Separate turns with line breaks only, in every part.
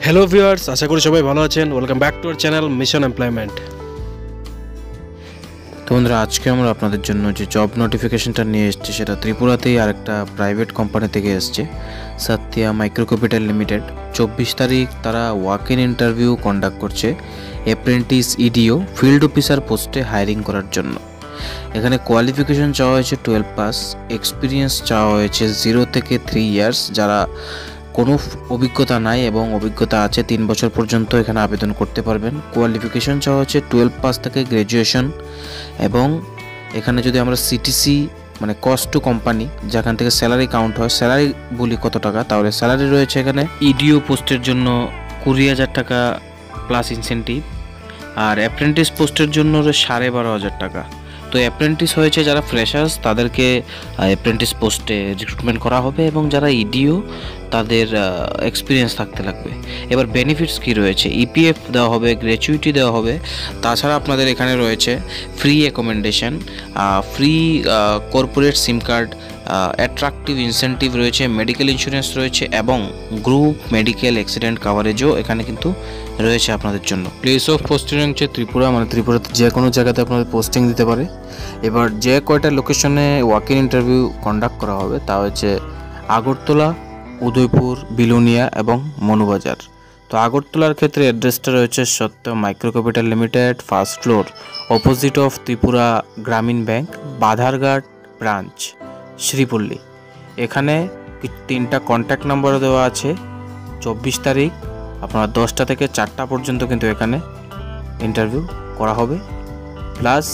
Hello viewers, আশা করি সবাই ভালো আছেন। Welcome back to our channel mission employment.
তো বন্ধুরা, আজকে আমরা আপনাদের জন্য যে জব নোটিফিকেশনটা নিয়ে এসেছি সেটা ত্রিপুরাতেই আর একটা প্রাইভেট কোম্পানি থেকে এসছে, সাত্যা মাইক্রো ক্যাপিটাল লিমিটেড। 24 তারিখ তারা ওয়াক ইন ইন্টারভিউ কন্ডাক্ট করছে অ্যাপ্রেন্টিস ইডিও ফিল্ড অফিসার পোস্টে হায়ারিং করার জন্য। এখানে কোয়ালিফিকেশন চাওয়া হয়েছে 12 পাস, এক্সপিরিয়েন্স চাওয়া হয়েছে 0 থেকে 3 ইয়ার্স, যারা কোনো অভিজ্ঞতা নাই এবং অভিজ্ঞতা আছে 3 বছর পর্যন্ত এখানে আবেদন করতে পারবেন। কোয়ালিফিকেশন চাওয়া হচ্ছে 12 পাস থেকে গ্র্যাজুয়েশন, এবং এখানে যদি আমরা সিটিসি মানে কস্ট টু কোম্পানি যেখান থেকে স্যালারি কাউন্ট হয়, স্যালারি বলি কত টাকা, তাহলে স্যালারি রয়েছে এখানে ইডিও পোস্টের জন্য 20,000 টাকা প্লাস ইনসেন্টিভ, আর অ্যাপ্রেন্টিস পোস্টের জন্য 12,500 টাকা। তো অ্যাপ্রেন্টিস হয়েছে যারা ফ্রেশার্স তাদেরকে অ্যাপ্রেন্টিস পোস্টে রিক্রুটমেন্ট করা হবে, এবং যারা ইডিও তাদের এক্সপিরিয়েন্স থাকতে লাগবে। এবার বেনিফিটস কি রয়েছে, ইপিএফ দেওয়া হবে, গ্র্যাচুইটি দেওয়া হবে, তাছাড়া আপনাদের এখানে রয়েছে ফ্রি অ্যাকোমোডেশন, ফ্রি কর্পোরেট সিম কার্ড, অ্যাট্রাকটিভ ইনসেন্টিভ রয়েছে, মেডিকেল ইন্স্যুরেন্স রয়েছে, এবং গ্রুপ মেডিকেল অ্যাক্সিডেন্ট কাভারেজও এখানে কিন্তু রয়েছে আপনাদের জন্য। প্লেস অফ পোস্টিং হচ্ছে ত্রিপুরা, মানে ত্রিপুরাতে যে কোনো জায়গাতে আপনাদের পোস্টিং দিতে পারে। এবার যে কয়টা লোকেশনে ওয়াক ইন ইন্টারভিউ কন্ডাক্ট করা হবে তা হচ্ছে আগরতলা, উদয়পুর, বিলোনিয়া এবং মনুবাজার। তো আগরতলার ক্ষেত্রে অ্যাড্রেসটা রয়েছে Satya Micro Capital Limited, first floor, opposite of Tripura Gramin Bank, Badharghat branch, Sripalli. এখানে 3টা কন্ট্যাক্ট নাম্বার দেওয়া আছে। 24 তারিখ আপনারা 10টা থেকে 4টা পর্যন্ত কিন্তু এখানে ইন্টারভিউ করা হবে। প্লাস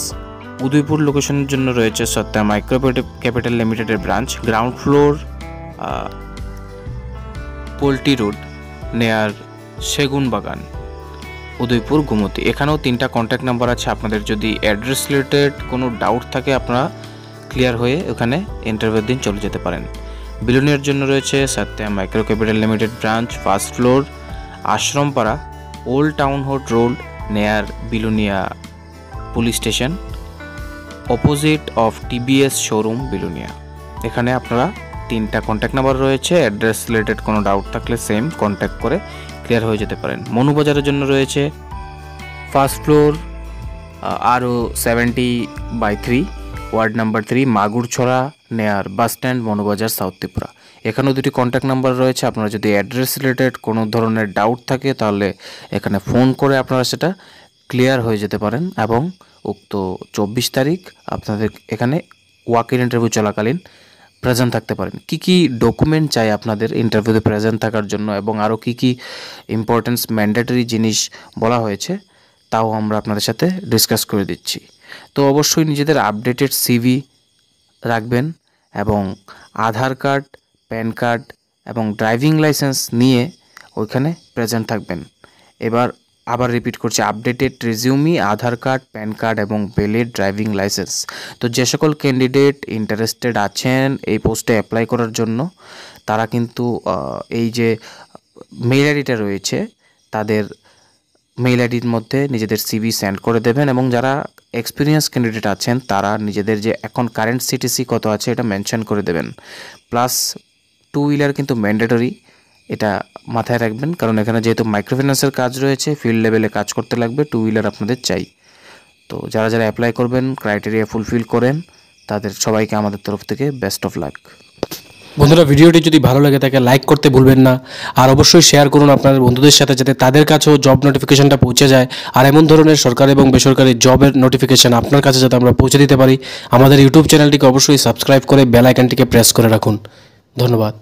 উদয়পুর লোকেশনের জন্য রয়েছে সাত্যা মাইক্রো ক্যাপিটাল লিমিটেডের branch, ground floor, poultry road নেয়ার সেগুন বাগান, উদয়পুর গোমতী। এখানেও 3টা কন্ট্যাক্ট নাম্বার আছে। আপনাদের যদি অ্যাড্রেস রিলেটেড কোনো ডাউট থাকে আপনারা ক্লিয়ার হয়ে ওখানে ইন্টারভিউর দিন চলে যেতে পারেন। বিলোনিয়ার জন্য রয়েছে Satya Micro Capital Limited branch, first floor, Ashrampara, old town road near Belonia police station, opposite of TBS showroom Belonia. এখানে আপনারা 3টা কন্ট্যাক্ট নাম্বার রয়েছে। অ্যাড্রেস রিলেটেড কোনো ডাউট থাকলে সেম কন্ট্যাক্ট করে ক্লিয়ার হয়ে যেতে পারেন। মনুবাজারের জন্য রয়েছে ফার্স্ট ফ্লোর, আরও 70/3, ওয়ার্ড নাম্বার 3, মাগুরছড়া নেয়ার bus stand, Manu Bazar, south Tripura. এখানেও 2টি কন্ট্যাক্ট নাম্বার রয়েছে। আপনারা যদি অ্যাড্রেস রিলেটেড কোনো ধরনের ডাউট থাকে তাহলে এখানে ফোন করে আপনারা সেটা ক্লিয়ার হয়ে যেতে পারেন, এবং উক্ত 24 তারিখ আপনাদের এখানে ওয়াক ইন ইন্টারভিউ চলাকালীন প্রেজেন্ট থাকতে পারেন। কি কি ডকুমেন্ট চাই আপনাদের ইন্টারভিউতে প্রেজেন্ট থাকার জন্য, এবং আরও কি কি ইম্পর্টেন্স ম্যান্ডেটরি জিনিস বলা হয়েছে তাও আমরা আপনাদের সাথে ডিসকাস করে দিচ্ছি। তো অবশ্যই নিজেদের আপডেটেড সিভি রাখবেন, এবং আধার কার্ড, প্যান কার্ড এবং ড্রাইভিং লাইসেন্স নিয়ে ওইখানে প্রেজেন্ট থাকবেন। এবার আবার রিপিট করছি, আপডেটেড রেজিউমি, আধার কার্ড, প্যান কার্ড এবং ভ্যালিড ড্রাইভিং লাইসেন্স। তো যে সকল ক্যান্ডিডেট ইন্টারেস্টেড আছেন এই পোস্টে অ্যাপ্লাই করার জন্য, তারা কিন্তু এই যে মেইল আইডিটা রয়েছে তাদের মেইল আইডির মধ্যে নিজেদের সিভি সেন্ড করে দেবেন, এবং যারা এক্সপিরিয়েন্স ক্যান্ডিডেট আছেন তারা নিজেদের যে এখন কারেন্ট সিটিসি কত আছে এটা মেনশন করে দেবেন। প্লাস 2 হুইলার কিন্তু ম্যান্ডেটরি, এটা মাথায় রাখবেন, কারণ এখানে যেহেতু মাইক্রোফিন্যান্সের কাজ রয়েছে, ফিল্ড লেভেলে কাজ করতে লাগবে, 2 হুইলার আপনাদের চাই। তো যারা যারা অ্যাপ্লাই করবেন, ক্রাইটেরিয়া ফুলফিল করেন, তাদের সবাইকে আমাদের তরফ থেকে বেস্ট অফ লাক।
বন্ধুরা, ভিডিওটি যদি ভালো লাগে থাকে লাইক করতে ভুলবেন না, আর অবশ্যই শেয়ার করুন আপনাদের বন্ধুদের সাথে, যাতে তাদের কাছেও জব নোটিফিকেশনটা পৌঁছে যায়, আর এমন ধরনের সরকারি এবং বেসরকারি জবের নোটিফিকেশন আপনার কাছে যাতে আমরা পৌঁছে দিতে পারি। আমাদের ইউটিউব চ্যানেলটিকে অবশ্যই সাবস্ক্রাইব করে বেল আইকনটিকে প্রেস করে রাখুন। ধন্যবাদ।